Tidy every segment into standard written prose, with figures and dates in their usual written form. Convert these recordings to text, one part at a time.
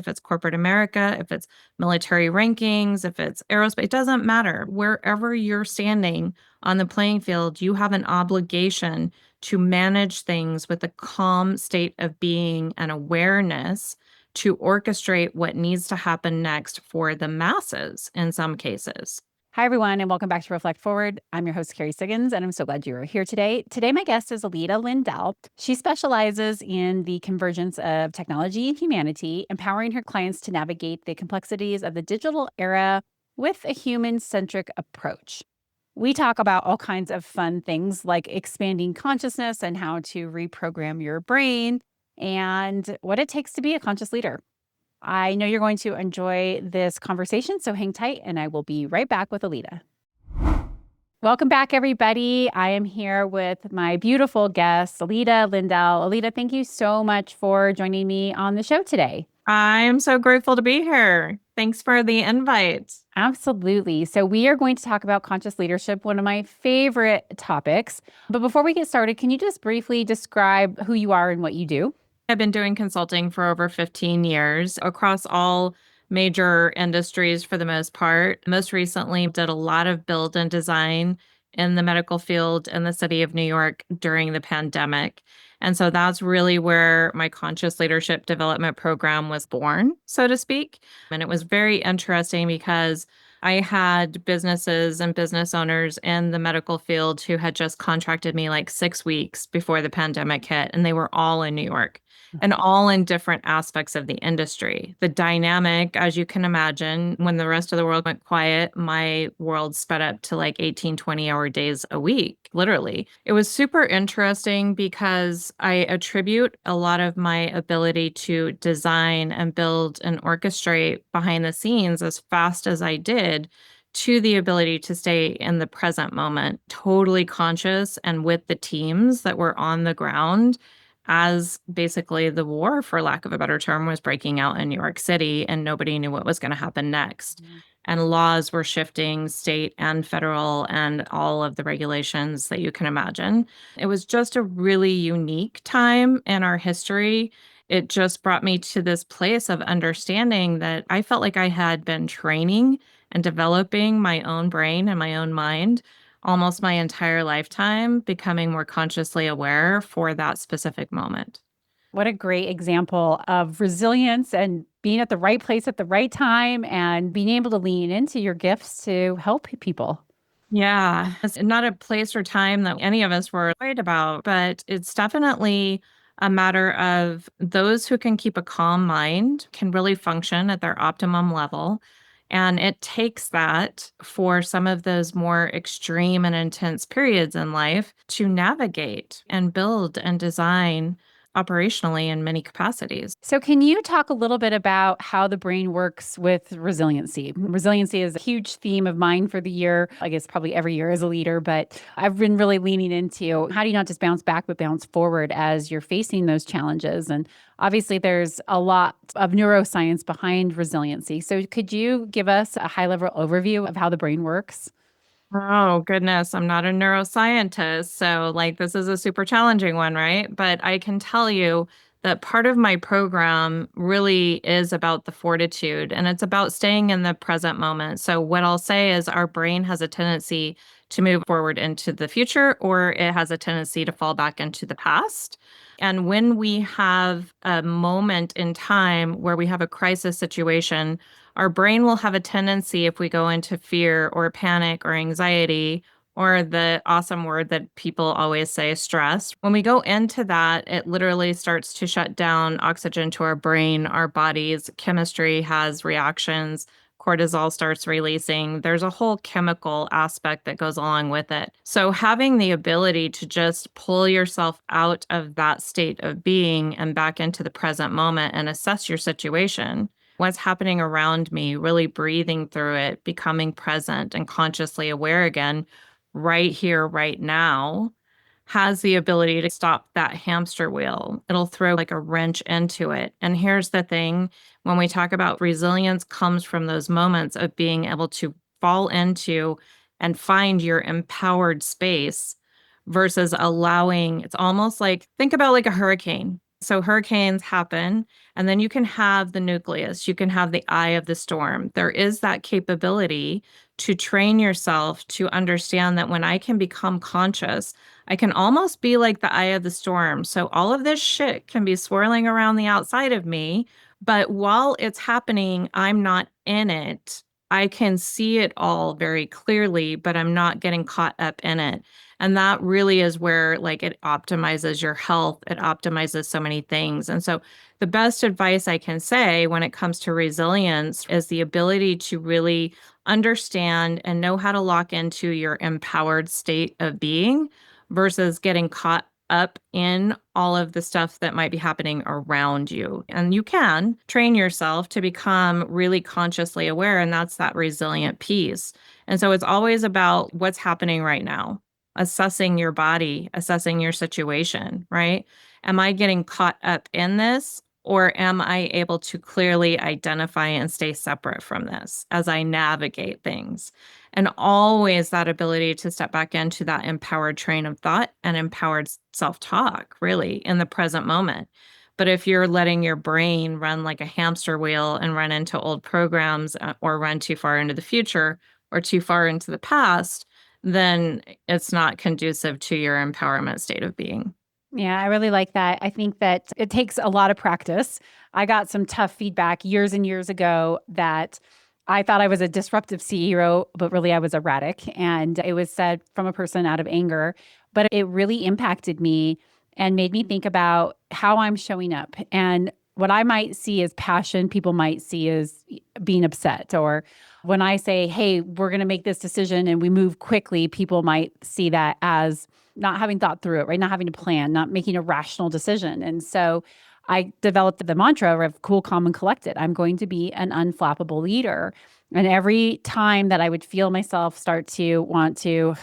if it's corporate America, if it's military rankings, if it's aerospace, it doesn't matter. Wherever you're standing on the playing field, you have an obligation to manage things with a calm state of being and awareness to orchestrate what needs to happen next for the masses in some cases. Hi, everyone, and welcome back to Reflect Forward. I'm your host, Kerry Siggins, and I'm so glad you are here today. Today, my guest is Aileda Lindal. She specializes in the convergence of technology and humanity, empowering her clients to navigate the complexities of the digital era with a human-centric approach. We talk about all kinds of fun things like expanding consciousness and how to reprogram your brain and what it takes to be a conscious leader. I know you're going to enjoy this conversation, so hang tight, and I will be right back with Aileda. Welcome back, everybody. I am here with my beautiful guest, Aileda Lindal. Aileda, thank you so much for joining me on the show today. I'm so grateful to be here. Thanks for the invite. Absolutely. So we are going to talk about conscious leadership, one of my favorite topics. But before we get started, can you just briefly describe who you are and what you do? I've been doing consulting for over 15 years across all major industries for the most part. Most recently, did a lot of build and design in the medical field in the city of New York during the pandemic. And so that's really where my conscious leadership development program was born, so to speak. And it was very interesting because I had businesses and business owners in the medical field who had just contracted me like 6 weeks before the pandemic hit, and they were all in New York and all in different aspects of the industry. The dynamic, as you can imagine, when the rest of the world went quiet, my world sped up to like 18, 20-hour days a week, literally. It was super interesting because I attribute a lot of my ability to design and build and orchestrate behind the scenes as fast as I did to the ability to stay in the present moment, totally conscious and with the teams that were on the ground as basically the war, for lack of a better term, was breaking out in New York City and nobody knew what was going to happen next. And laws were shifting, state and federal, and all of the regulations that you can imagine. It was just a really unique time in our history. It just brought me to this place of understanding that I felt like I had been training and developing my own brain and my own mind almost my entire lifetime, becoming more consciously aware for that specific moment. What a great example of resilience and being at the right place at the right time and being able to lean into your gifts to help people. Yeah, it's not a place or time that any of us were worried about, but it's definitely a matter of those who can keep a calm mind can really function at their optimum level. And it takes that for some of those more extreme and intense periods in life to navigate and build and design operationally in many capacities. So, can you talk a little bit about how the brain works with resiliency? Resiliency is a huge theme of mine for the year. I guess probably every year as a leader, but I've been really leaning into how do you not just bounce back, but bounce forward as you're facing those challenges? And obviously, there's a lot of neuroscience behind resiliency. So, could you give us a high level overview of how the brain works? Oh, goodness. I'm not a neuroscientist. So, like, this is a super challenging one, right? But I can tell you that part of my program really is about the fortitude and it's about staying in the present moment. So, what I'll say is our brain has a tendency to move forward into the future, or it has a tendency to fall back into the past. And when we have a moment in time where we have a crisis situation, our brain will have a tendency, if we go into fear or panic or anxiety, or the awesome word that people always say, stress. When we go into that, it literally starts to shut down oxygen to our brain, our bodies, chemistry has reactions, cortisol starts releasing. There's a whole chemical aspect that goes along with it. So having the ability to just pull yourself out of that state of being and back into the present moment and assess your situation, what's happening around me, really breathing through it, becoming present and consciously aware again, right here, right now, has the ability to stop that hamster wheel. It'll throw like a wrench into it. And here's the thing, when we talk about resilience comes from those moments of being able to fall into and find your empowered space versus allowing, it's almost like, think about like a hurricane. So hurricanes happen, and then you can have the nucleus, you can have the eye of the storm. There is that capability to train yourself to understand that when I can become conscious, I can almost be like the eye of the storm. So all of this shit can be swirling around the outside of me, but while it's happening, I'm not in it. I can see it all very clearly, but I'm not getting caught up in it. And that really is where like it optimizes your health. It optimizes so many things. And so the best advice I can say when it comes to resilience is the ability to really understand and know how to lock into your empowered state of being versus getting caught up in all of the stuff that might be happening around you. And you can train yourself to become really consciously aware, and that's that resilient piece. And so it's always about what's happening right now, assessing your body, assessing your situation, right? Am I getting caught up in this? Or am I able to clearly identify and stay separate from this as I navigate things? And always that ability to step back into that empowered train of thought and empowered self talk, really, in the present moment. But if you're letting your brain run like a hamster wheel and run into old programs or run too far into the future or too far into the past, then it's not conducive to your empowerment state of being. Yeah, I really like that. I think that it takes a lot of practice. I got some tough feedback years and years ago that I thought I was a disruptive CEO, but really I was erratic. And it was said from a person out of anger, but it really impacted me and made me think about how I'm showing up. And what I might see as passion, people might see as being upset. Or when I say, hey, we're going to make this decision and we move quickly, people might see that as not having thought through it, right? Not having a plan, not making a rational decision. And so I developed the mantra of cool, calm, and collected. I'm going to be an unflappable leader. And every time that I would feel myself start to want to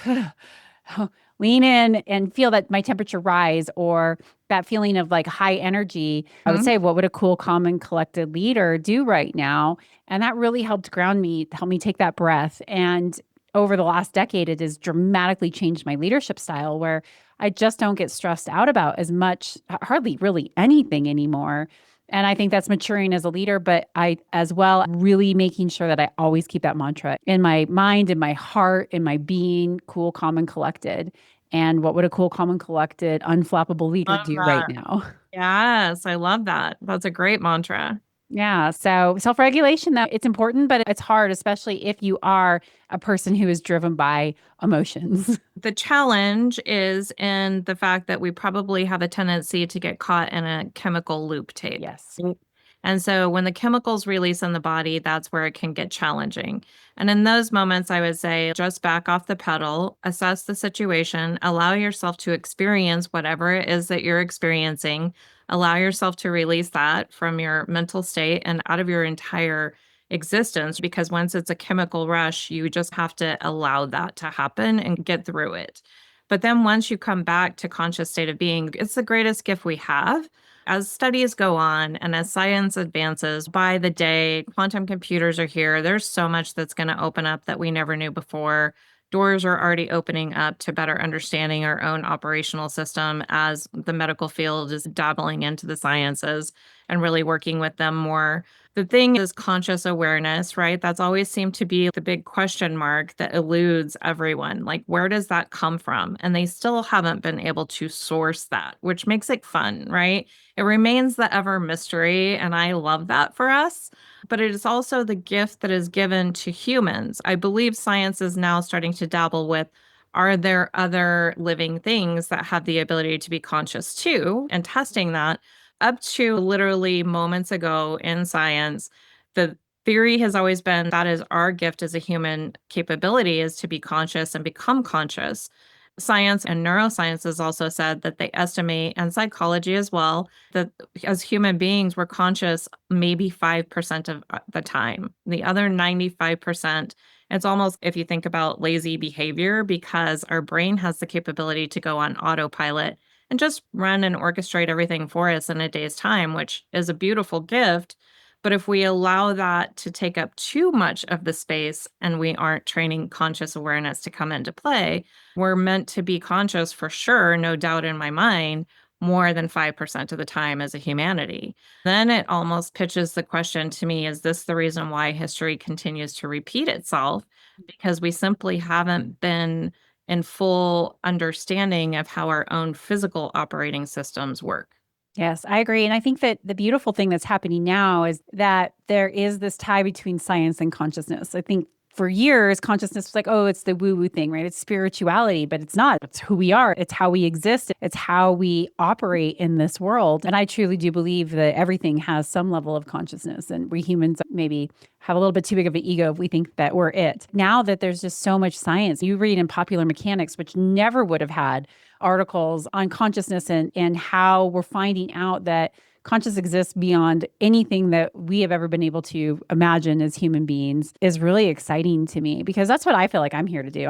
lean in and feel that my temperature rise or that feeling of like high energy, I would Mhm. say, what would a cool, calm, and collected leader do right now? And that really helped ground me, help me take that breath. And over the last decade, it has dramatically changed my leadership style where I just don't get stressed out about as much, hardly really anything anymore. And I think that's maturing as a leader, but I as well really making sure that I always keep that mantra in my mind, in my heart, in my being, cool, calm, and collected. And what would a cool, calm, and collected, unflappable leader Love do right that. now? Yes, I love that. That's a great mantra. Yeah. So self regulation, though, it's important, but it's hard, especially if you are a person who is driven by emotions. The challenge is in the fact that we probably have a tendency to get caught in a chemical loop tape. Yes. Mm. And so when the chemicals release in the body, that's where it can get challenging. And in those moments, I would say just back off the pedal, assess the situation, allow yourself to experience whatever it is that you're experiencing, allow yourself to release that from your mental state and out of your entire existence, because once it's a chemical rush, you just have to allow that to happen and get through it. But then once you come back to conscious state of being, it's the greatest gift we have. As studies go on and as science advances by the day, quantum computers are here. There's so much that's going to open up that we never knew before. Doors are already opening up to better understanding our own operational system as the medical field is dabbling into the sciences and really working with them more. The thing is conscious awareness, right? That's always seemed to be the big question mark that eludes everyone. Like, where does that come from? And they still haven't been able to source that, which makes it fun, right? It remains the ever mystery. And I love that for us. But it is also the gift that is given to humans. I believe science is now starting to dabble with, are there other living things that have the ability to be conscious too? And testing that up to literally moments ago in science, the theory has always been that is our gift as a human capability is to be conscious and become conscious. Science and neuroscience has also said that they estimate, and psychology as well, that as human beings, we're conscious maybe 5% of the time. The other 95%, it's almost if you think about lazy behavior, because our brain has the capability to go on autopilot and just run and orchestrate everything for us in a day's time, which is a beautiful gift. But if we allow that to take up too much of the space and we aren't training conscious awareness to come into play, we're meant to be conscious for sure, no doubt in my mind. more than 5% of the time as a humanity. Then it almost pitches the question to me, is this the reason why history continues to repeat itself? Because we simply haven't been in full understanding of how our own physical operating systems work. Yes, I agree. And I think that the beautiful thing that's happening now is that there is this tie between science and consciousness. I think for years, consciousness was like, oh, it's the woo woo thing, right? It's spirituality, but it's not. It's who we are, it's how we exist, it's how we operate in this world. And I truly do believe that everything has some level of consciousness. And we humans maybe have a little bit too big of an ego if we think that we're it. Now that there's just so much science, you read in Popular Mechanics, which never would have had articles on consciousness and how we're finding out that conscious exists beyond anything that we have ever been able to imagine as human beings is really exciting to me, because that's what I feel like I'm here to do.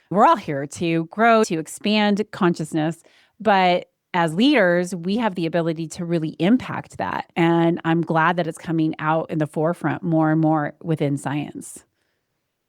We're all here to grow, to expand consciousness. But as leaders, we have the ability to really impact that. And I'm glad that it's coming out in the forefront more and more within science.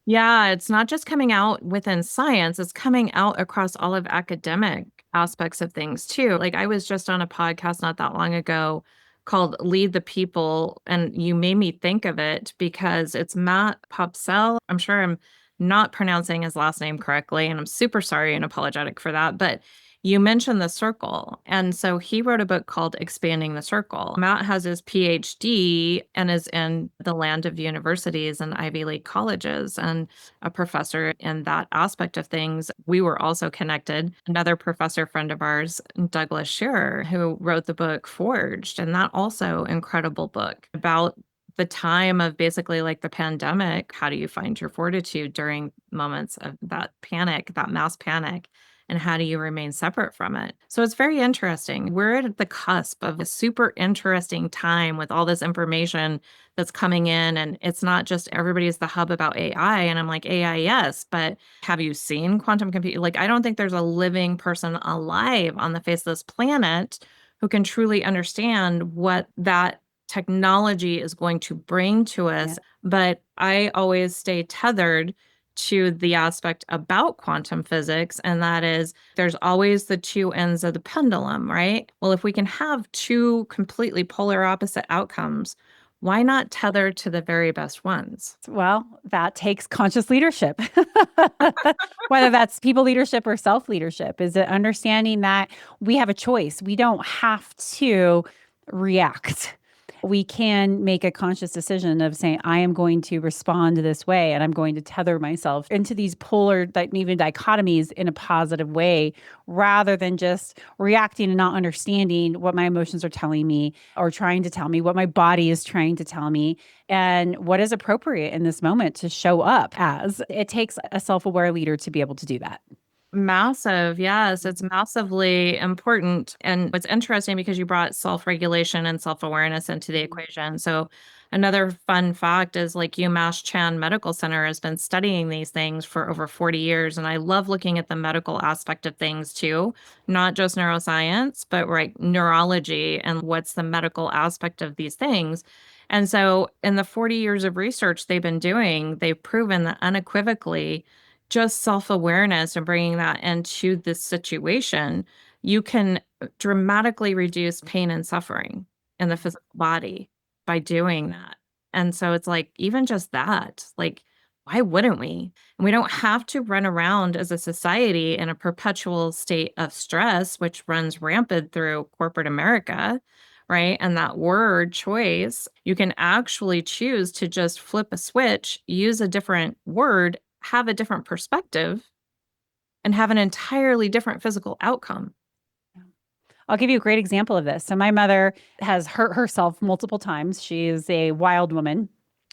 Yeah, it's not just coming out within science, it's coming out across all of academic aspects of things too. Like I was just on a podcast not that long ago called Lead the People, and you made me think of it because it's Matt Popsell. I'm sure I'm not pronouncing his last name correctly, and I'm super sorry and apologetic for that. But you mentioned the circle. And so he wrote a book called Expanding the Circle. Matt has his PhD and is in the land of universities and Ivy League colleges and a professor in that aspect of things. We were also connected. Another professor friend of ours, Douglas Shearer, who wrote the book Forged, and that also incredible book about the time of basically like the pandemic. How do you find your fortitude during moments of that panic, that mass panic? And how do you remain separate from it? So it's very interesting. We're at the cusp of a super interesting time with all this information that's coming in. And it's not just everybody's the hub about AI. And I'm like, AI, yes, but have you seen quantum computing? Like, I don't think there's a living person alive on the face of this planet who can truly understand what that technology is going to bring to Yeah. us. But I always stay tethered to the aspect about quantum physics, and that is there's always the two ends of the pendulum, right? Well, if we can have two completely polar opposite outcomes, why not tether to the very best ones? Well, that takes conscious leadership. Whether that's people leadership or self leadership, is it understanding that we have a choice. We don't have to react. We can make a conscious decision of saying, I am going to respond this way and I'm going to tether myself into these polar, even dichotomies in a positive way, rather than just reacting and not understanding what my emotions are telling me or trying to tell me, what my body is trying to tell me, and what is appropriate in this moment to show up as. It takes a self aware leader to be able to do that. Massive. Yes, it's massively important. And what's interesting because you brought self-regulation and self-awareness into the equation. So another fun fact is like UMass Chan Medical Center has been studying these things for over 40 years. And I love looking at the medical aspect of things too, not just neuroscience, but like neurology and what's the medical aspect of these things. And so in the 40 years of research they've been doing, they've proven that unequivocally just self-awareness and bringing that into this situation, you can dramatically reduce pain and suffering in the physical body by doing that. And so it's like, even just that, like, why wouldn't we? And we don't have to run around as a society in a perpetual state of stress, which runs rampant through corporate America, right? And that word choice, you can actually choose to just flip a switch, use a different word, have a different perspective, and have an entirely different physical outcome. I'll give you a great example of this. So my mother has hurt herself multiple times. She is a wild woman.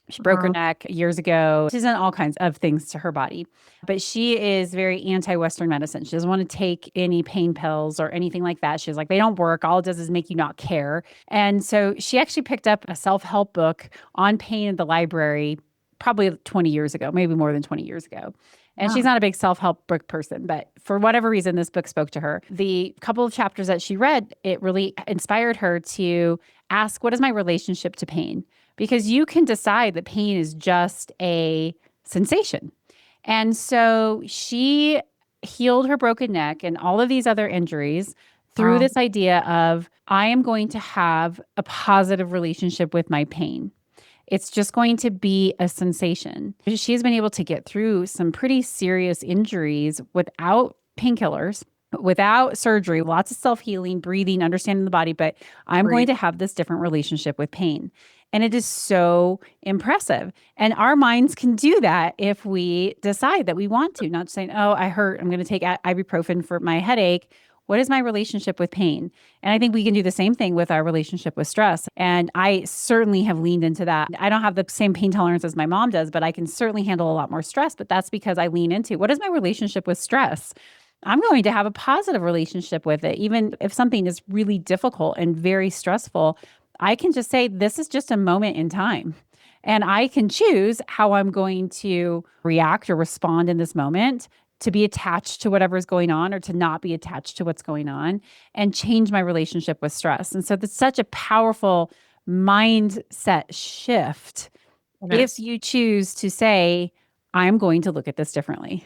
She broke her Uh-huh. neck years ago. She's done all kinds of things to her body, but she is very anti-Western medicine. She doesn't want to take any pain pills or anything like that. She's like, they don't work. All it does is make you not care. And so she actually picked up a self-help book on pain at the library probably 20 years ago, maybe more than 20 years ago. And she's Yeah. not a big self-help book person, but for whatever reason, this book spoke to her. The couple of chapters that she read, it really inspired her to ask, what is my relationship to pain? Because you can decide that pain is just a sensation. And so she healed her broken neck and all of these other injuries through Wow. this idea of I am going to have a positive relationship with my pain. It's just going to be a sensation. She's been able to get through some pretty serious injuries without painkillers, without surgery, lots of self healing, breathing, understanding the body. But I'm going Great. to have this different relationship with pain. And it is so impressive. And our minds can do that if we decide that we want to, not saying, oh, I hurt. I'm going to take ibuprofen for my headache. What is my relationship with pain? And I think we can do the same thing with our relationship with stress. And I certainly have leaned into that. I don't have the same pain tolerance as my mom does, but I can certainly handle a lot more stress. But that's because I lean into what is my relationship with stress? I'm going to have a positive relationship with it. Even if something is really difficult and very stressful, I can just say, this is just a moment in time. And I can choose how I'm going to react or respond in this moment, to be attached to whatever's going on or to not be attached to what's going on, and change my relationship with stress. And so that's such a powerful mindset shift It if is. you choose to say, I'm going to look at this differently.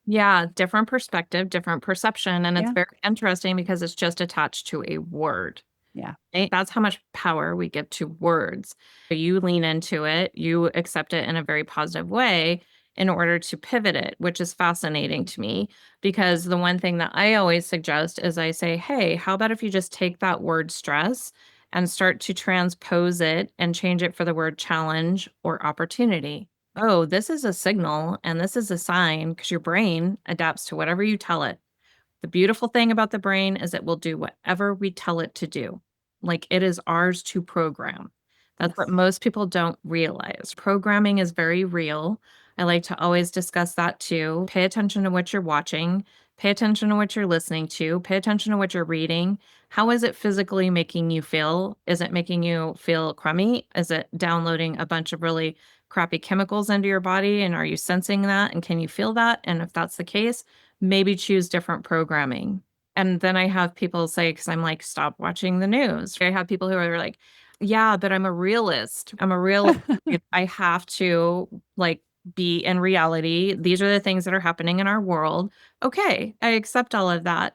Yeah, different perspective, different perception, and it's Yeah. very interesting because it's just attached to a word. Yeah. Right? That's how much power we give to words. You lean into it, you accept it in a very positive way in order to pivot it, which is fascinating to me because the one thing that I always suggest is I say, hey, how about if you just take that word stress and start to transpose it and change it for the word challenge or opportunity? Oh, this is a signal and this is a sign because your brain adapts to whatever you tell it. The beautiful thing about the brain is it will do whatever we tell it to do. Like it is ours to program. That's what Yes. most people don't realize. Programming is very real. I like to always discuss that too. Pay attention to what you're watching, pay attention to what you're listening to, pay attention to what you're reading. How is it physically making you feel? Is it making you feel crummy? Is it downloading a bunch of really crappy chemicals into your body? And are you sensing that? And can you feel that? And if that's the case, maybe choose different programming. And then I have people say, because I'm like, stop watching the news. I have people who are like, yeah, but I'm a realist. I'm a realist. I have to like be in reality. These are the things that are happening in our world. Okay, I accept all of that.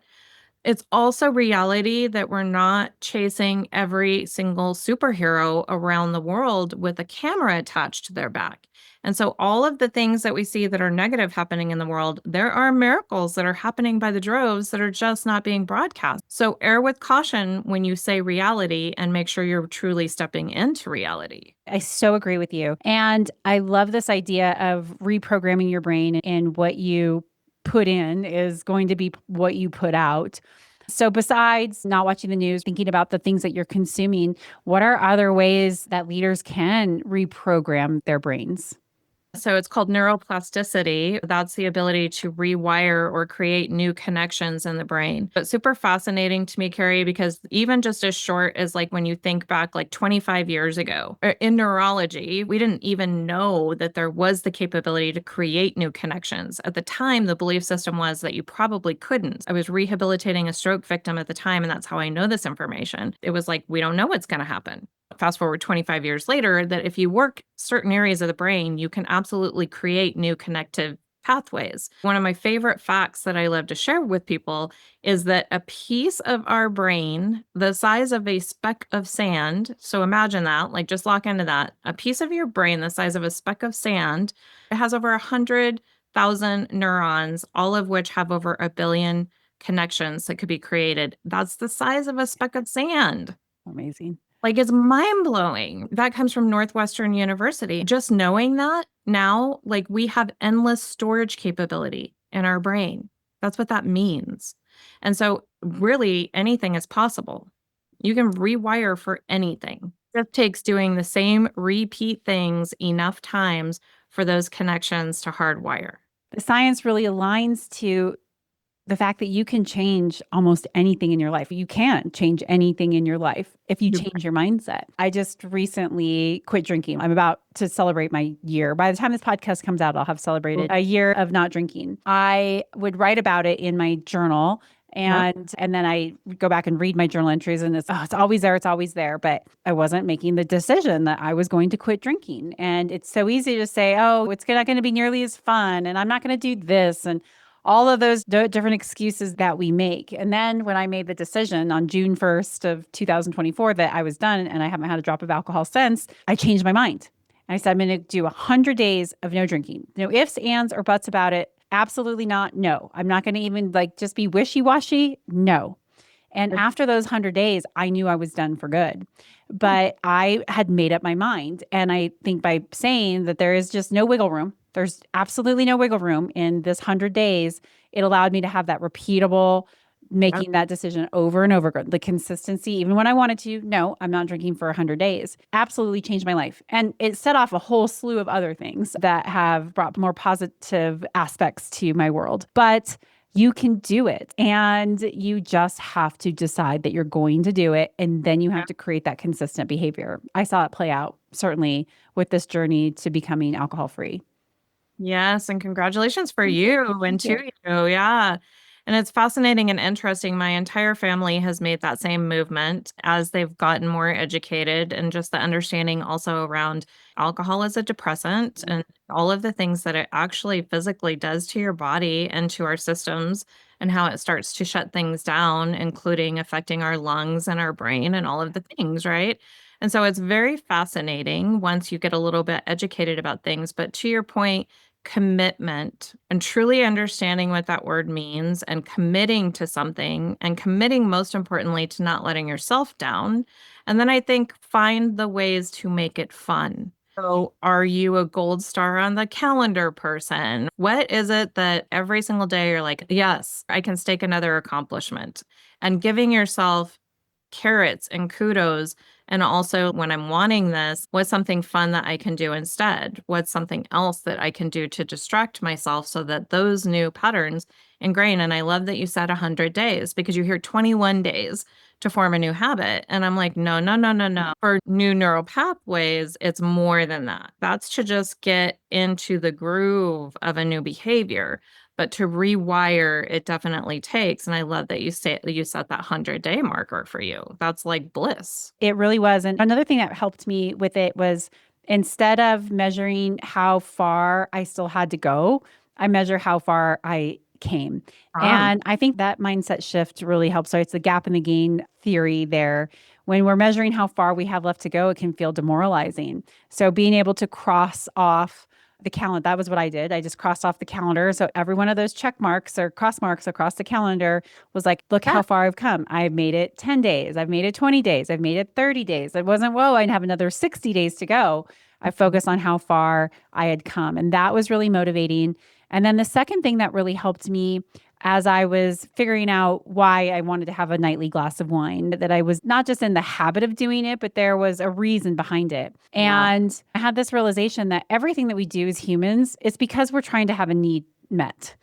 It's also reality that we're not chasing every single superhero around the world with a camera attached to their back. And so all of the things that we see that are negative happening in the world, there are miracles that are happening by the droves that are just not being broadcast. So err with caution when you say reality and make sure you're truly stepping into reality. I so agree with you. And I love this idea of reprogramming your brain, and what you put in is going to be what you put out. So, besides not watching the news, thinking about the things that you're consuming, what are other ways that leaders can reprogram their brains? So it's called neuroplasticity. That's the ability to rewire or create new connections in the brain. But super fascinating to me, Carrie, because even just as short as like when you think back like 25 years ago in neurology, we didn't even know that there was the capability to create new connections. At the time, the belief system was that you probably couldn't. I was rehabilitating a stroke victim at the time, and that's how I know this information. It was like, we don't know what's going to happen. Fast forward 25 years later, that if you work certain areas of the brain, you can absolutely create new connective pathways. One of my favorite facts that I love to share with people is that a piece of our brain, the size of a speck of sand, so imagine that, like just lock into that, a piece of your brain the size of a speck of sand, it has over 100,000 neurons, all of which have over a billion connections that could be created. That's the size of a speck of sand. Amazing. Like, it's mind blowing. That comes from Northwestern University. Just knowing that now, like, we have endless storage capability in our brain. That's what that means. And so, really, anything is possible. You can rewire for anything. It takes doing the same repeat things enough times for those connections to hardwire. The science really aligns to the fact that you can change almost anything in your life. You can change anything in your life if you You're change your mindset. I just recently quit drinking. I'm about to celebrate my year. By the time this podcast comes out, I'll have right. celebrated a year of not drinking. I would write about it in my journal, Yep. and then I go back and read my journal entries, and it's always there, it's always there. But I wasn't making the decision that I was going to quit drinking. And it's so easy to say, oh, it's not going to be nearly as fun, and I'm not going to do this. And all of those different excuses that we make. And then when I made the decision on June 1st of 2024 that I was done and I haven't had a drop of alcohol since, I changed my mind. And I said, I'm going to do 100 days of no drinking. No ifs, ands, or buts about it. Absolutely not. No. I'm not going to even like just be wishy washy. No. And after those 100 days, I knew I was done for good. But I had made up my mind. And I think by saying that there is just no wiggle room, there's absolutely no wiggle room in this 100 days, it allowed me to have that repeatable, making that decision over and over again. The consistency, even when I wanted to, no, I'm not drinking for 100 days, absolutely changed my life. And it set off a whole slew of other things that have brought more positive aspects to my world. But you can do it. And you just have to decide that you're going to do it. And then you have to create that consistent behavior. I saw it play out, certainly, with this journey to becoming alcohol free. Yes, and congratulations for Thank you. you and Thank to you. you. Yeah. And it's fascinating and interesting. My entire family has made that same movement as they've gotten more educated, and just the understanding also around alcohol as a depressant and all of the things that it actually physically does to your body and to our systems, and how it starts to shut things down, including affecting our lungs and our brain and all of the things, right? And so it's very fascinating once you get a little bit educated about things. But to your point, commitment and truly understanding what that word means and committing to something, and committing most importantly to not letting yourself down. And then I think find the ways to make it fun. So, are you a gold star on the calendar person? What is it that every single day you're like, yes, I can stake another accomplishment? And giving yourself carrots and kudos. And also, when I'm wanting this, what's something fun that I can do instead? What's something else that I can do to distract myself so that those new patterns ingrain? And I love that you said 100 days, because you hear 21 days to form a new habit. And I'm like, no, no, no, no, no. For new neural pathways, it's more than that. That's to just get into the groove of a new behavior. But to rewire, it definitely takes. And I love that you say you set that 100-day marker for you. That's like bliss. It really was. And another thing that helped me with it was instead of measuring how far I still had to go, I measure how far I came. Um, And I think that mindset shift really helps. So it's the gap in the gain theory there. When we're measuring how far we have left to go, it can feel demoralizing. So being able to cross off the calendar, that was what I did. I just crossed off the calendar. So every one of those check marks or cross marks across the calendar was like, look yeah. how far I've come. I've made it 10 days. I've made it 20 days. I've made it 30 days. It wasn't, whoa, I have another 60 days to go. I focused on how far I had come. And that was really motivating. And then the second thing that really helped me as I was figuring out why I wanted to have a nightly glass of wine, that I was not just in the habit of doing it, but there was a reason behind it. Yeah. And I had this realization that everything that we do as humans is because we're trying to have a need met.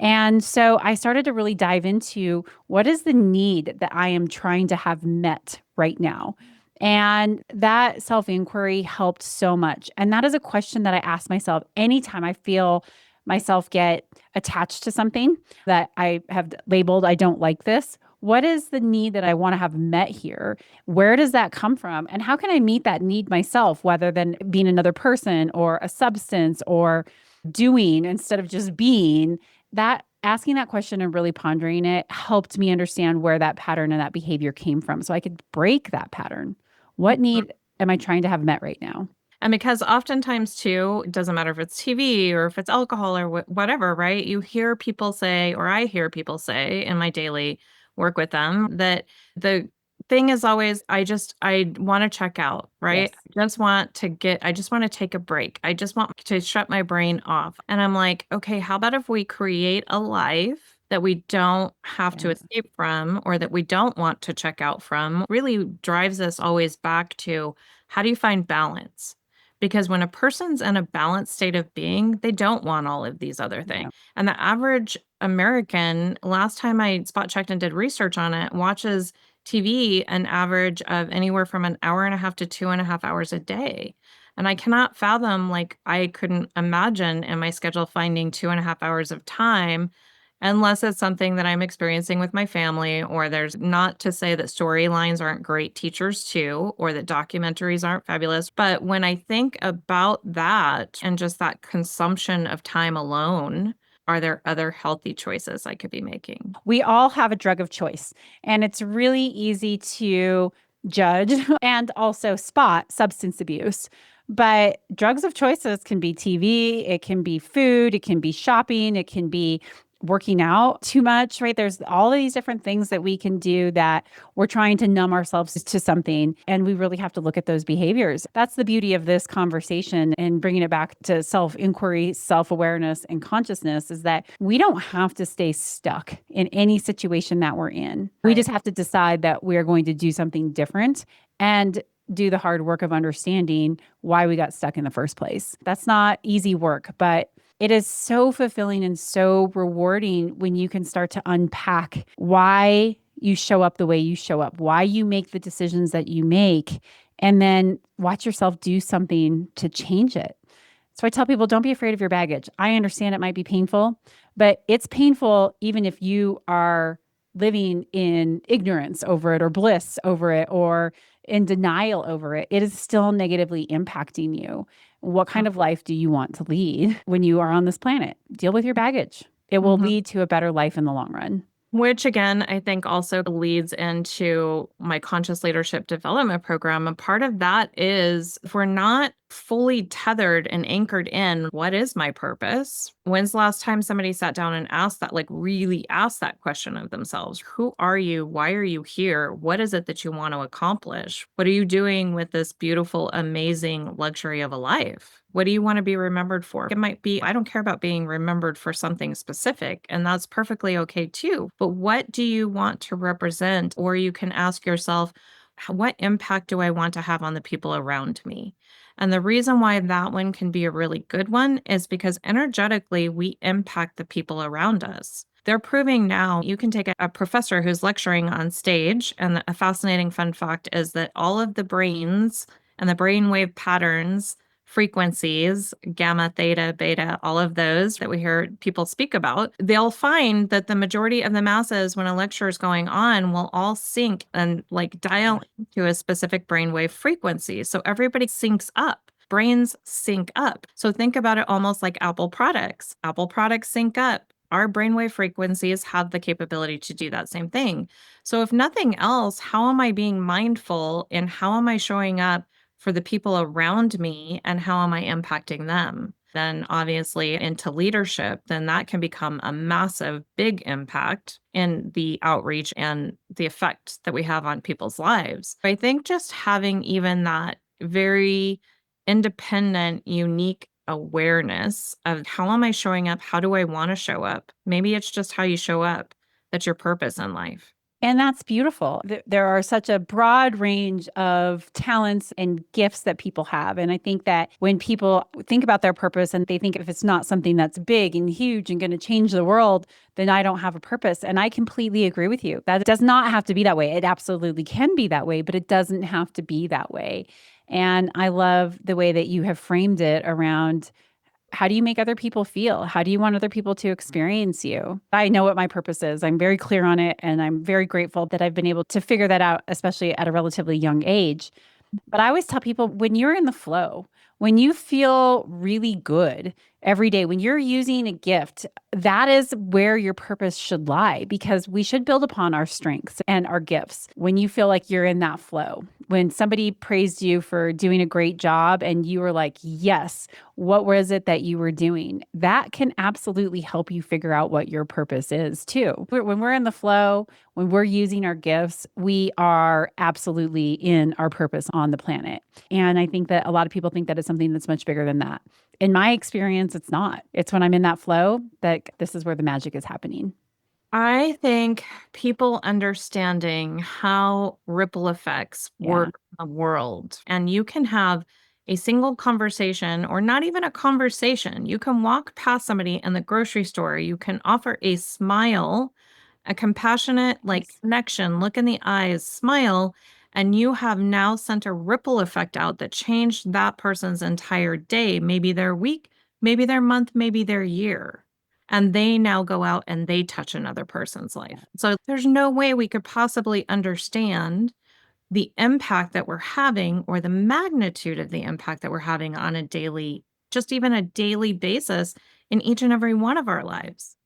And so I started to really dive into what is the need that I am trying to have met right now. And that self inquiry helped so much. And that is a question that I ask myself anytime I feel myself get attached to something that I have labeled, I don't like this. What is the need that I want to have met here? Where does that come from? And how can I meet that need myself, whether than being another person or a substance or doing instead of just being? That asking that question and really pondering it helped me understand where that pattern and that behavior came from so I could break that pattern. What need am I trying to have met right now? And because oftentimes too, it doesn't matter if it's TV or if it's alcohol or whatever, right? You hear people say, or I hear people say in my daily work with them, that the thing is always, I want to check out, right? Yes. I just want to take a break. I just want to shut my brain off. And I'm like, okay, how about if we create a life that we don't have to Yeah. escape from, or that we don't want to check out from? Really drives us always back to, how do you find balance? Because when a person's in a balanced state of being, they don't want all of these other things. Yeah. And the average American, last time I spot checked and did research on it, watches TV an average of anywhere from an hour and a half to 2.5 hours a day. And I cannot fathom, like, I couldn't imagine in my schedule finding 2.5 hours of time, unless it's something that I'm experiencing with my family, or there's, not to say that storylines aren't great teachers too, or that documentaries aren't fabulous. But when I think about that and just that consumption of time alone, Are there other healthy choices I could be making? We all have a drug of choice, and it's really easy to judge and also spot substance abuse. But drugs of choices can be TV, it can be food, it can be shopping, it can be working out too much, right? There's all of these different things that we can do that we're trying to numb ourselves to something. And we really have to look at those behaviors. That's the beauty of this conversation and bringing it back to self inquiry, self awareness, and consciousness is that we don't have to stay stuck in any situation that we're in. We Right. just have to decide that we're going to do something different and do the hard work of understanding why we got stuck in the first place. That's not easy work, but it is so fulfilling and so rewarding when you can start to unpack why you show up the way you show up, why you make the decisions that you make, and then watch yourself do something to change it. So I tell people, don't be afraid of your baggage. I understand it might be painful, but it's painful even if you are living in ignorance over it or bliss over it or in denial over it. It is still negatively impacting you. What kind of life do you want to lead when you are on this planet? Deal with your baggage. It will Mhm. lead to a better life in the long run. Which again, I think also leads into my conscious leadership development program. A part of that is if we're not fully tethered and anchored in what is my purpose? When's the last time somebody sat down and asked that, like really asked that question of themselves? Who are you? Why are you here? What is it that you want to accomplish? What are you doing with this beautiful, amazing luxury of a life? What do you want to be remembered for? It might be, I don't care about being remembered for something specific, and that's perfectly okay too. But what do you want to represent? Or you can ask yourself, what impact do I want to have on the people around me? And the reason why that one can be a really good one is because energetically we impact the people around us. They're proving now you can take a professor who's lecturing on stage, and a fascinating fun fact is that all of the brains and the brainwave patterns frequencies, gamma, theta, beta, all of those that we hear people speak about, they'll find that the majority of the masses, when a lecture is going on, will all sync and like dial into a specific brainwave frequency. So everybody syncs up. Brains sync up. So think about it almost like Apple products. Apple products sync up. Our brainwave frequencies have the capability to do that same thing. So, if nothing else, how am I being mindful and how am I showing up for the people around me and how am I impacting them? Then obviously into leadership, then that can become a massive, big impact in the outreach and the effect that we have on people's lives. I think just having even that very independent, unique awareness of how am I showing up? How do I want to show up? Maybe it's just how you show up. That's your purpose in life. And that's beautiful. There are such a broad range of talents and gifts that people have. And I think that when people think about their purpose and they think if it's not something that's big and huge and going to change the world, then I don't have a purpose. And I completely agree with you. That does not have to be that way. It absolutely can be that way, but it doesn't have to be that way. And I love the way that you have framed it around how do you make other people feel? How do you want other people to experience you? I know what my purpose is. I'm very clear on it. And I'm very grateful that I've been able to figure that out, especially at a relatively young age. But I always tell people when you're in the flow, when you feel really good every day, when you're using a gift, that is where your purpose should lie because we should build upon our strengths and our gifts when you feel like you're in that flow. When somebody praised you for doing a great job and you were like, yes, what was it that you were doing? That can absolutely help you figure out what your purpose is too. When we're in the flow, when we're using our gifts, we are absolutely in our purpose on the planet. And I think that a lot of people think that it's something that's much bigger than that. In my experience, it's not. It's when I'm in that flow that this is where the magic is happening. I think people understanding how ripple effects Yeah. work in the world, and you can have a single conversation or not even a conversation. You can walk past somebody in the grocery store, you can offer a smile, a compassionate, like Yes. connection, look in the eyes, smile, and you have now sent a ripple effect out that changed that person's entire day, maybe their week, maybe their month, maybe their year. And they now go out and they touch another person's life. So there's no way we could possibly understand the impact that we're having or the magnitude of the impact that we're having on a daily, just even a daily basis in each and every one of our lives.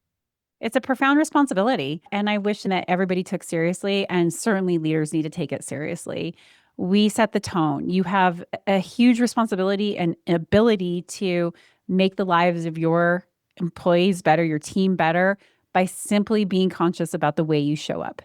It's a profound responsibility, and I wish that everybody took seriously, and certainly leaders need to take it seriously. We set the tone. You have a huge responsibility and ability to make the lives of your employees better, your team better, by simply being conscious about the way you show up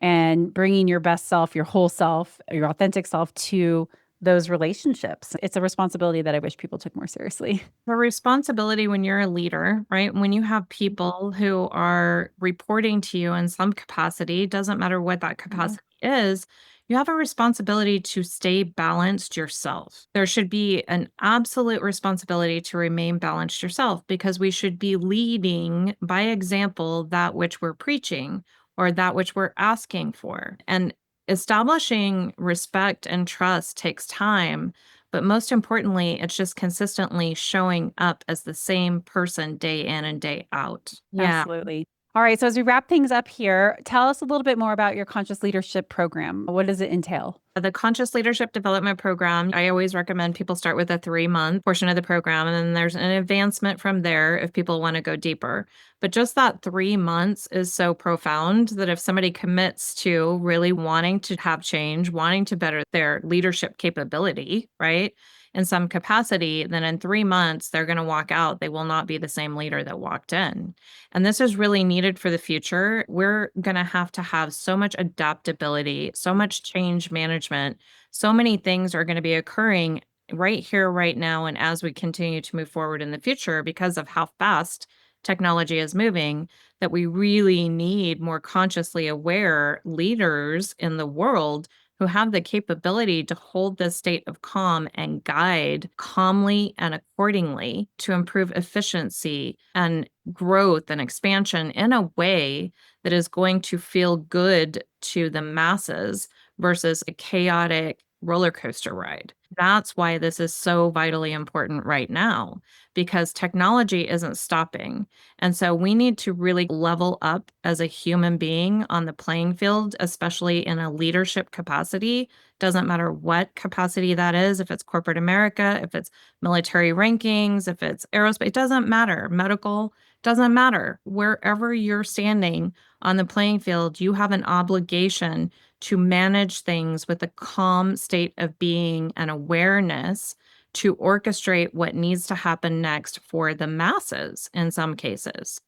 and bringing your best self, your whole self, your authentic self to those relationships. It's a responsibility that I wish people took more seriously. The responsibility when you're a leader, right? When you have people who are reporting to you in some capacity, doesn't matter what that capacity is, you have a responsibility to stay balanced yourself. There should be an absolute responsibility to remain balanced yourself because we should be leading by example that which we're preaching or that which we're asking for. And establishing respect and trust takes time, but most importantly, it's just consistently showing up as the same person day in and day out. Yeah. Absolutely. All right. So, as we wrap things up here, tell us a little bit more about your conscious leadership program. What does it entail? The Conscious Leadership Development Program, I always recommend people start with a 3-month portion of the program, and then there's an advancement from there if people want to go deeper. But just that 3 months is so profound that if somebody commits to really wanting to have change, wanting to better their leadership capability, right, in some capacity, then in 3 months, they're going to walk out. They will not be the same leader that walked in. And this is really needed for the future. We're going to have so much adaptability, so much change management. So many things are going to be occurring right here, right now, and as we continue to move forward in the future because of how fast technology is moving, that we really need more consciously aware leaders in the world who have the capability to hold this state of calm and guide calmly and accordingly to improve efficiency and growth and expansion in a way that is going to feel good to the masses versus a chaotic roller coaster ride. That's why this is so vitally important right now, because technology isn't stopping. And so we need to really level up as a human being on the playing field, especially in a leadership capacity. Doesn't matter what capacity that is, if it's corporate America, if it's military rankings, if it's aerospace, it doesn't matter. Medical, doesn't matter. Wherever you're standing on the playing field, you have an obligation to manage things with a calm state of being and awareness to orchestrate what needs to happen next for the masses in some cases.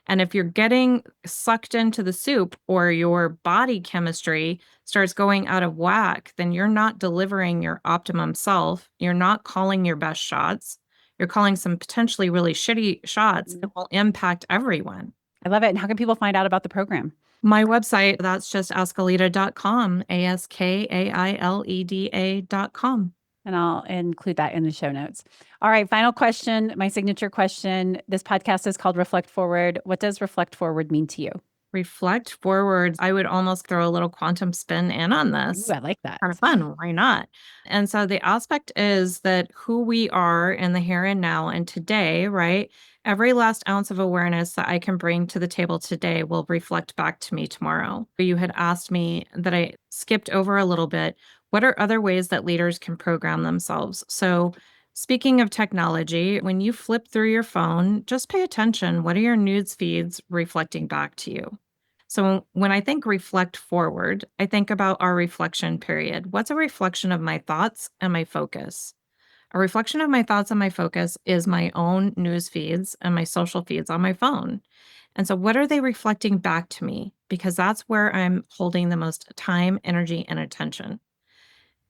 And if you're getting sucked into the soup or your body chemistry starts going out of whack, then you're not delivering your optimum self. You're not calling your best shots. You're calling some potentially really shitty shots that will impact everyone. I love it. And how can people find out about the program? My website, that's just askaileda.com, ASKAILEDA.com. And I'll include that in the show notes. All right. Final question, my signature question. This podcast is called Reflect Forward. What does Reflect Forward mean to you? Reflect forward. I would almost throw a little quantum spin in on this. Ooh, I like that. Kind of fun. Why not? And so the aspect is that who we are in the here and now and today, right? Every last ounce of awareness that I can bring to the table today will reflect back to me tomorrow. You had asked me that I skipped over a little bit. What are other ways that leaders can program themselves? So, speaking of technology, when you flip through your phone, just pay attention. What are your news feeds reflecting back to you? So when I think reflect forward, I think about our reflection period. What's a reflection of my thoughts and my focus? A reflection of my thoughts and my focus is my own news feeds and my social feeds on my phone. And so, what are they reflecting back to me? Because that's where I'm holding the most time, energy, and attention.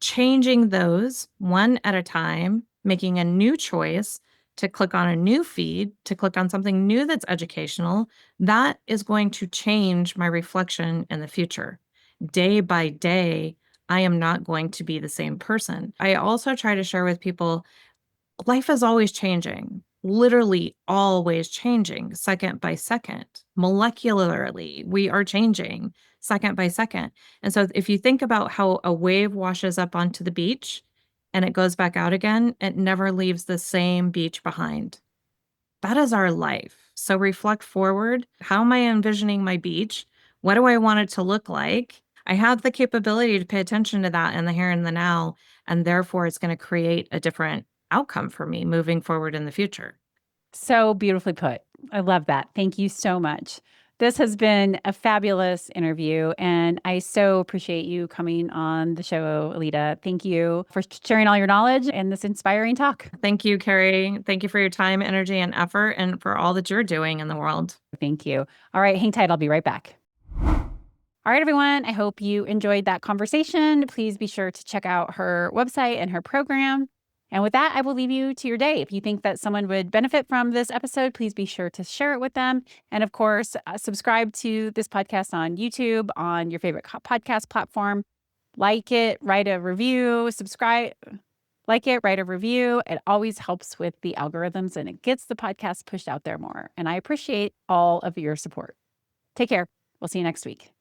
Changing those one at a time, making a new choice to click on a new feed, to click on something new that's educational, that is going to change my reflection in the future. Day by day, I am not going to be the same person. I also try to share with people life is always changing, literally always changing, second by second. Molecularly, we are changing second by second. And so if you think about how a wave washes up onto the beach and it goes back out again, it never leaves the same beach behind. That is our life. So reflect forward. How am I envisioning my beach? What do I want it to look like? I have the capability to pay attention to that in the here and the now, and therefore it's going to create a different outcome for me moving forward in the future. So beautifully put. I love that. Thank you so much. This has been a fabulous interview, and I so appreciate you coming on the show, Aileda. Thank you for sharing all your knowledge and this inspiring talk. Thank you, Kerry. Thank you for your time, energy, and effort, and for all that you're doing in the world. Thank you. All right, hang tight. I'll be right back. All right, everyone. I hope you enjoyed that conversation. Please be sure to check out her website and her program. And with that, I will leave you to your day. If you think that someone would benefit from this episode, please be sure to share it with them. And of course, subscribe to this podcast on YouTube, on your favorite podcast platform. Like it, write a review, subscribe, like it, write a review. It always helps with the algorithms and it gets the podcast pushed out there more. And I appreciate all of your support. Take care. We'll see you next week.